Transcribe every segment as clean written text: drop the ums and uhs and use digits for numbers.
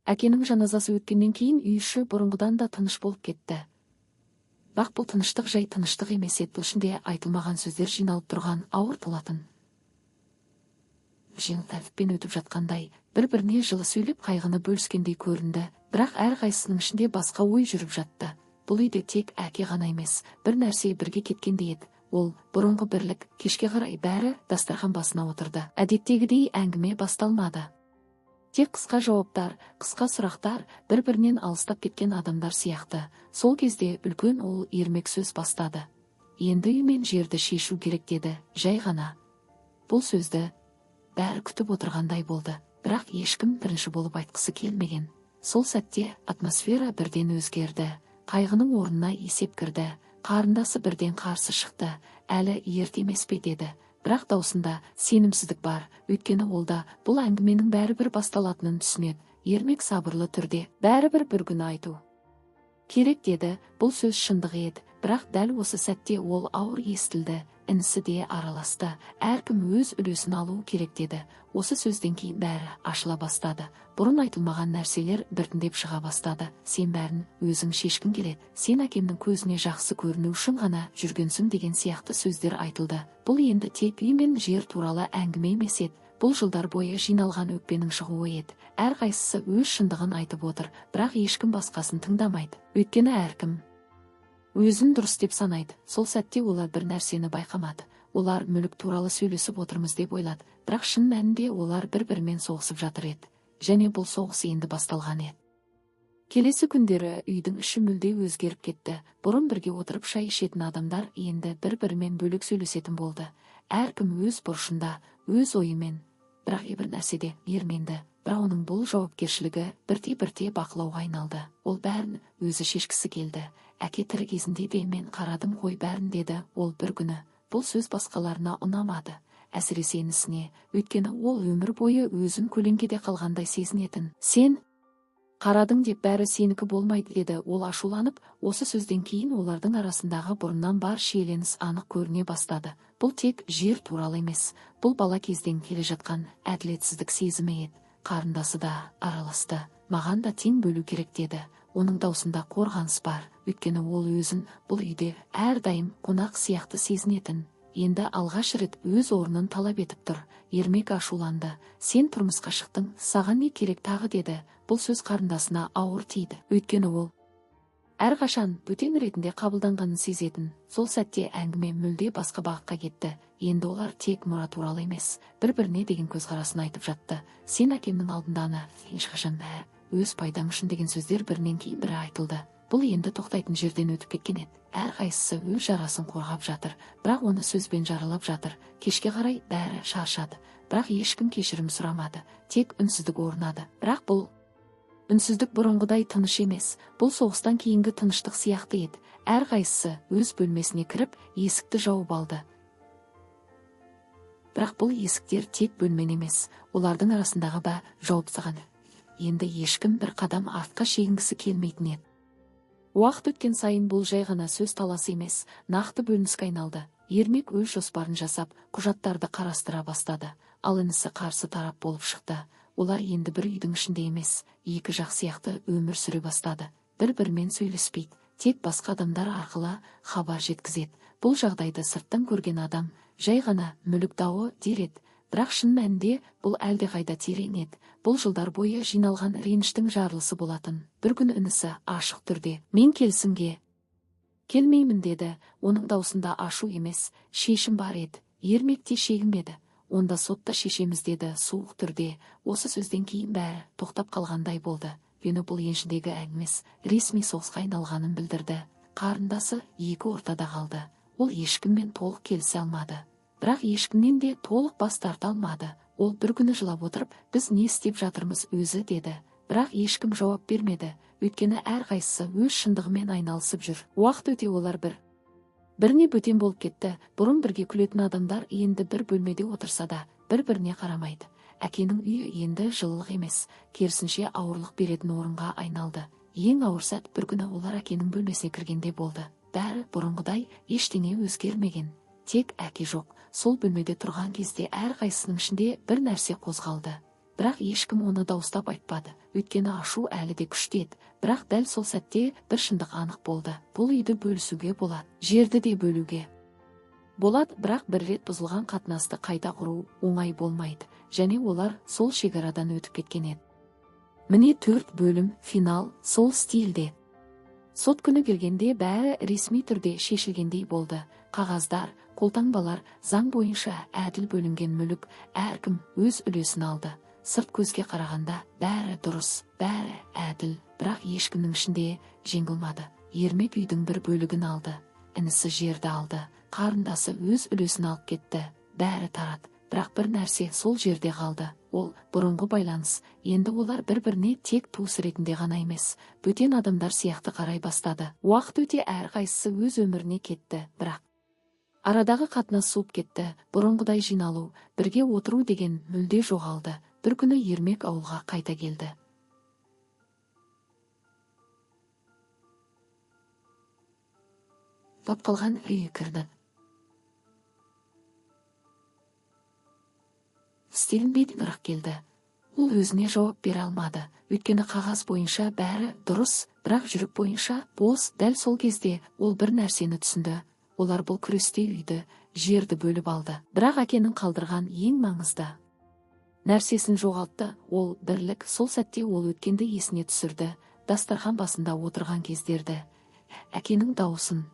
Әкенің жаназасы өткеннен кейін үй іші бұрынғыдан да тыныш болып кетті. Бірақ бұл тыныштық жай тыныштық емес еді, бұл ішінде айтылмаған сөздер жиналып тұрған ауыр болатын. Жеңіл тәртіппен өтіп жатқандай, бір-біріне жылы сөйлеп қайғыны бөліскендей көрінді, бірақ әрқайсысының ішінде басқа ой жүріп жатты. Бұл үйде тек әке ғана емес, бір нәрсе бірге кеткендей еді. Ол бұрынғы бірлік. Кешке қарай бәрі дастархан басына отырды. Әдеттегідей әңгіме басталмады. Тек қысқа жауаптар, қысқа сұрақтар, бір-бірінен алыстап кеткен адамдар сияқты. Сол кезде үлкен ол ермек сөз бастады. Енді үй мен жерді шешу керек деді, жай ғана. Бұл сөзді бәрі күтіп отырғандай болды, бірақ ешкім бірінші болып айтқысы келмеген. Сол сәтте атмосфера бірден өзгерді. Қайғының орнына есеп кірді. Қарындасы бірден қарсы шықты. Әлі ерте емес пе деді. Бірақ даусында сенімсіздік бар, өйткені олда бұл әңгіменің бәрібір басталатынын түсінеді. Ермек сабырлы түрде бәрібір бір күн айту керек деді. Бұл сөз шындық еді, бірақ дәл осы сәтте ол ауыр естілді. Інісі де араласты. Әркім өз үлесін алу керек деді. Осы сөзден кейін бәрі ашыла бастады. Бұрын айтылмаған нәрселер біртіндеп шыға бастады. Сен бәрін өзің шешкін келеді. Сен әкемнің көзіне жақсы көріну үшін ғана жүргенсің деген сияқты сөздер айтылды. Бұл енді тек үй мен жер туралы әңгіме емес еді. Бұл жылдар бойы жиналған өкпенің шығуы еді. Әрқайсысы өз шындығын айтып отыр, бірақ ешкім басқасын тыңдамайды. Өйткені әркім өзін дұрыс деп санайды. Сол сәтте олар бір нәрсені байқамады. Олар мүлік туралы сөйлесіп отырмыз деп ойлады, бірақ шын мәнінде олар бір-бірімен соғысып жатыр еді. Және бұл соғыс енді басталған еді. Келесі күндері үйдің іші мүлде өзгеріп кетті. Бұрын бірге отырып шай ішетін адамдар енді бір-бірімен бөлек сөйлесетін болды. Әркім өз бұрышында, өз ойымен, бірақ бір нәрседе ерменді. Бірақ оның бұл жауапкершілігі бірте-бірте бақылауға айналды. Ол бәрін өзі шешкісі келді. Әке тірі кезінде де мен қарадым ғой бәрін деді ол бір күні. Бұл сөз басқаларына ұнамады, әсіресе інісіне, өйткені ол өмір бойы өзін көлеңкеде қалғандай сезінетін. Сен қарадың деп бәрі сенікі болмайды деді ол ашуланып. Осы сөзден кейін олардың арасындағы бұрыннан бар шиеленіс анық көріне бастады. Бұл тек жер туралы емес, бұл бала кезден келе жатқан әділетсіздік сезімі еді. Қарындасы да араласты. Маған да тең бөлу керек деді. Оның даусында қорғаныс бар, өйткені ол өзін бұл үйде әрдайым қонақ сияқты сезінетін. Енді алғаш рет өз орнын талап етіп тұр. Ермек ашуланды. Сен тұрмысқа шықтың, саған не керек тағы деді. Бұл сөз қарындасына ауыр тиді, өйткені ол әрқашан бөтен ретінде қабылданғанын сезетін. Сол сәтте әңгіме мүлде басқа бағытқа кетті. Енді олар тек мұра туралы емес, бір-біріне деген көзқарасын айтып жатты. Сен әкемнің алдында ешқашан өз пайдаң үшін деген сөздер бірінен кейін бірі айтылды. Бұл енді тоқтайтын жерден өтіп кеткен еді. Әрқайсысы өз жарасын қорғап жатыр, бірақ оны сөзбен жаралап жатыр. Кешке қарай бәрі шаршады, бірақ ешкім кешірім сұрамады. Тек үнсіздік орнады. Бірақ бұл үнсіздік бұрынғыдай тыныш емес, бұл соғыстан кейінгі тыныштық сияқты еді. Әрқайсысы өз бөлмесіне кіріп, есікті жауып алды. Бірақ бұл есіктер тек бөлмен емес, олардың арасындағы жауып тастаған. Енді ешкім бір қадам артқа шегінгісі келмейтін еді. Уақыт өткен сайын бұл жай ғана сөз таласы емес, нақты бөлініске айналды. Ермек өз жоспарын жасап, құжаттарды қарастыра бастады. Ал інісі қарсы тарап болып шықты. Олар енді бір үйдің ішінде емес, екі жақ сияқты өмір сүре бастады. Бір-бірімен сөйлеспейді, тек басқа адамдар арқылы хабар жеткізеді. Бұл жағдайды сырттан көрген адам жай ғана мүлік дауы дер еді. Бірақ шын мәнінде бұл әлдеқайда терең еді. Бұл жылдар бойы жиналған реніштің жарылысы болатын. Bir күн інісі ашық түрде мен келісімге келмеймін деді. Оның даусында ашу емес, шешім бар еді. Ермек те шегінбеді. Онда сотта шешеміз деді суық түрде. Осы сөзден кейін бәрі тоқтап қалғандай болды. Бені бұл еншідегі әңгімес ресми соғысқа айналғанын білдірді. Қарындасы екі ортада қалды. Ол ешкіммен толық келісе алмады. Бірақ ешкімнен де толық бас тарта алмады. Ол бір күні жылап отырып, біз не істеп жатырмыз өзі деді. Бірақ ешкім жауап бермеді. Өйткені әрқайсысы өз шындығымен айналысып жүр. Уақыт өте олар біріне бөтен болып кетті. Бұрын бірге күлетін адамдар енді бір бөлмеде отырса да, бір-біріне қарамайды. Әкенің үйі енді жылылық емес, керісінше ауырлық беретін орынға айналды. Ең ауыр сәт бір күні олар әкенің бөлмесіне кіргенде болды. Бәрі бұрынғыдай, ештеңе өзгермеген. Тек әке жоқ. Сол бөлмеде тұрған кезде әрқайсының ішінде бір нәрсе қозғалды. бірақ ешкім оны дауыстап айтпады, өйткені ашу әлі де күшті еді. Бірақ дәл сол сәтте бір шындық анық болды: бұл үйді бөлісуге болады, жерді де бөлуге болады, бірақ бір рет бұзылған қатынасты қайта құру оңай болмайды, және олар сол шекарадан өтіп кеткен еді. Міне 4 бөлім финал сол стильде. Сот күні келгенде бәрі ресми түрде шешілгендей болды. Қағаздар, қолтаңбалар, заң бойынша әділ бөлінген мүлік, әркім өз үлесін алды. Сырт көзге қарағанда бәрі дұрыс, бәрі әділ, бірақ ешкімнің ішінде жеңілмады. Ермек үйдің бір бөлігін алды, інісі жерді алды, қарындасы өз үлесін алып кетті. Бәрі тарады, бірақ бір нәрсе сол жерде қалды. Ол бұрынғы байланыс. Енді олар бір-біріне тек туыс ретінде ғана емес, бөтен адамдар сияқты қарай бастады. Уақыт өте әрқайсысы өз өміріне кетті, бірақ арадағы қатынас суып кетті. Бұрынғыдай жиналу, бірге отыру деген мүлде жоғалды. Бір күні Ермек ауылға қайта келді. Тап қалған үйге кірді. Істелін бетін ұрақ келді. Ол өзіне жауап бере алмады, өйткені қағаз бойынша бәрі дұрыс, бірақ жүріп бойынша бос. Дәл сол кезде ол бір нәрсені түсінді: олар бұл күресте үйді, жерді бөліп алды. Бірақ әкенің қалдырған ең маңызды нәрсесін жоғалтты. Ол бірлік. Сол сәтте ол өткенді есіне түсірді: дастархан басында отырған кездерді, әкенің дауысын,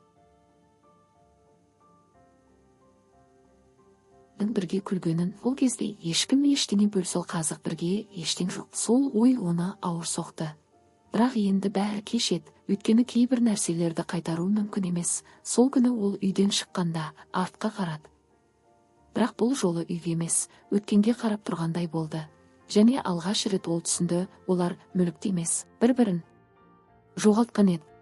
бірге күлгенін. Ол кезде ешкім ештеңе бөлсе, қазық бірге ештең жоқ. Сол ой оны ауыр соқты. Бірақ енді бәрі кеш еді, өйткені кейбір нәрселерді қайтару мүмкін емес. Сол күні ол үйден шыққанда артқа қарады. Бірақ бұл жолы үйге емес, өткенге қарап тұрғандай болды. Және алғаш рет ол түсінді: олар мүлікті емес, бір-бірін жоғалтқан еді.